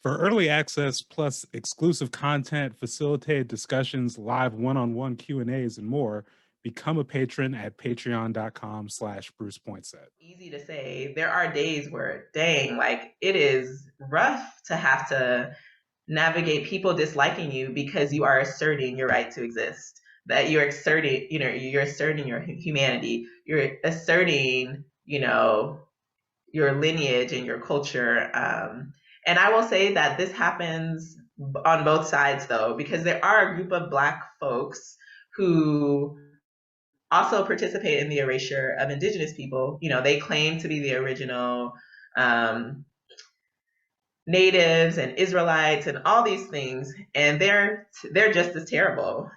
For early access plus exclusive content, facilitated discussions, live one-on-one Q&As, and more, become a patron at patreon.com/BrucePointset. Easy to say. There are days where, dang, like it is rough to have to navigate people disliking you because you are asserting your right to exist. That you're asserting, you're asserting your humanity. You're asserting, your lineage and your culture. And I will say that this happens on both sides, though, because there are a group of Black folks who also participate in the erasure of Indigenous people. They claim to be the original natives and Israelites and all these things, and they're just as terrible,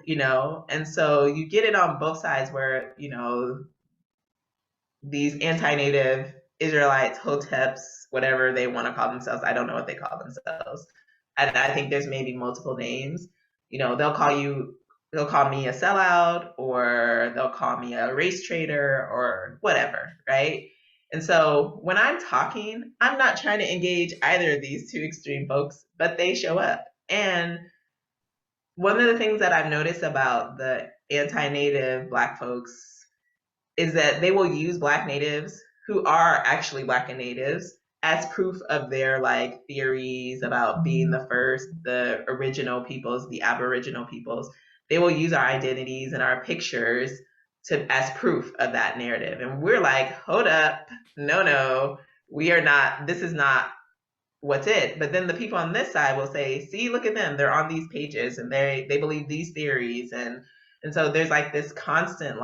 And so you get it on both sides where, these anti-native Israelites, hoteps, whatever they want to call themselves. I don't know what they call themselves. And I think there's maybe multiple names. They'll call me a sellout, or they'll call me a race traitor, or whatever, right? And so when I'm talking, I'm not trying to engage either of these two extreme folks, but they show up. And one of the things that I've noticed about the anti-native Black folks is that they will use Black natives who are actually Black and natives as proof of their theories about being the original peoples, the Aboriginal peoples. They will use our identities and our pictures as proof of that narrative. And we're like, hold up, no, we are not, this is not what's it. But then the people on this side will say, see, look at them, they're on these pages and they believe these theories. And so there's this constant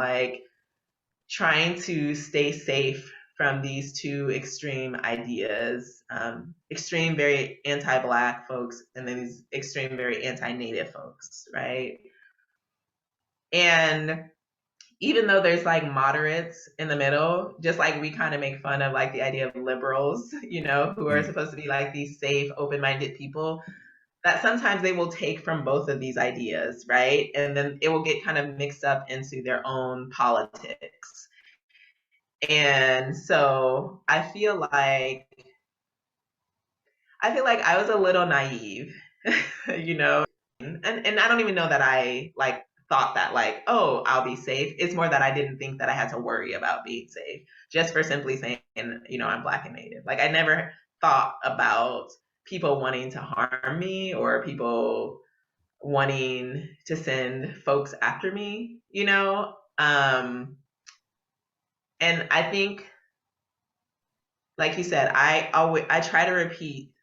trying to stay safe from these two extreme ideas, extreme, very anti-Black folks, and then these extreme, very anti-Native folks, right? And even though there's moderates in the middle, just we kind of make fun of the idea of liberals, who are supposed to be these safe, open-minded people, that sometimes they will take from both of these ideas, right? And then it will get kind of mixed up into their own politics. And so I feel like I was a little naive, and I don't even know that I thought that oh, I'll be safe. It's more that I didn't think that I had to worry about being safe just for simply saying, I'm Black and Native. I never thought about people wanting to harm me or people wanting to send folks after me, and I think, like you said, I try to repeat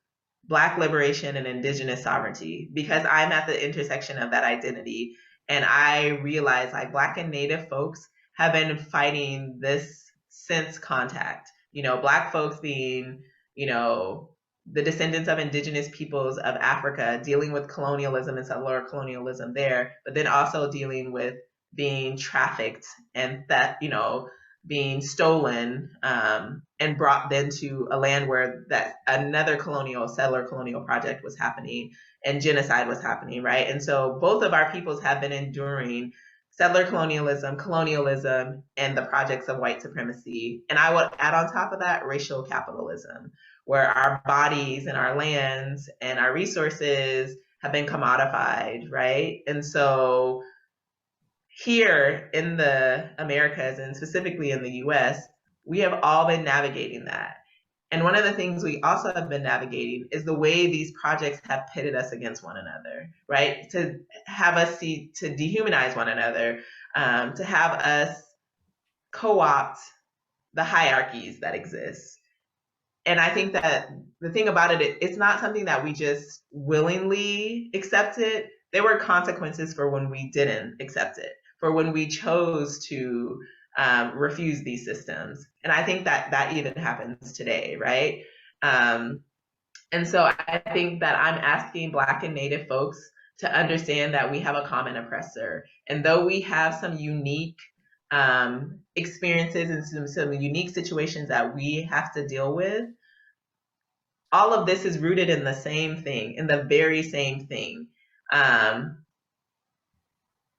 Black liberation and Indigenous sovereignty because I'm at the intersection of that identity. And I realize Black and Native folks have been fighting this since contact. Black folks being, the descendants of Indigenous peoples of Africa, dealing with colonialism and settler colonialism there, but then also dealing with being trafficked and that, being stolen and brought then to a land where that another settler colonial project was happening and genocide was happening, right? And so both of our peoples have been enduring settler colonialism, and the projects of white supremacy. And I would add on top of that racial capitalism, where our bodies and our lands and our resources have been commodified, right? And so here in the Americas, and specifically in the US, we have all been navigating that. And one of the things we also have been navigating is the way these projects have pitted us against one another, right? To have us to dehumanize one another, to have us co-opt the hierarchies that exist. And I think that the thing about it, it's not something that we just willingly accepted. There were consequences for when we didn't accept it, for when we chose to refuse these systems. And I think that even happens today, right? And so I think that I'm asking Black and Native folks to understand that we have a common oppressor. And though we have some unique experiences and some unique situations that we have to deal with, all of this is rooted in the same thing, in the very same thing.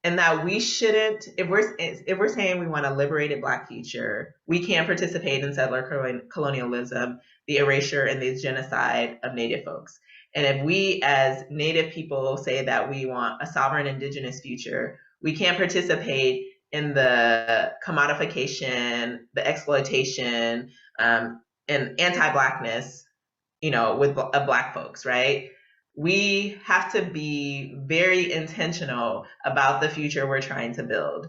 And that we shouldn't, if we're saying we want a liberated Black future, we can't participate in settler colonialism, the erasure and the genocide of Native folks. And if we as Native people say that we want a sovereign Indigenous future, we can't participate in the commodification, the exploitation, and anti-Blackness, of Black folks, right? We have to be very intentional about the future we're trying to build.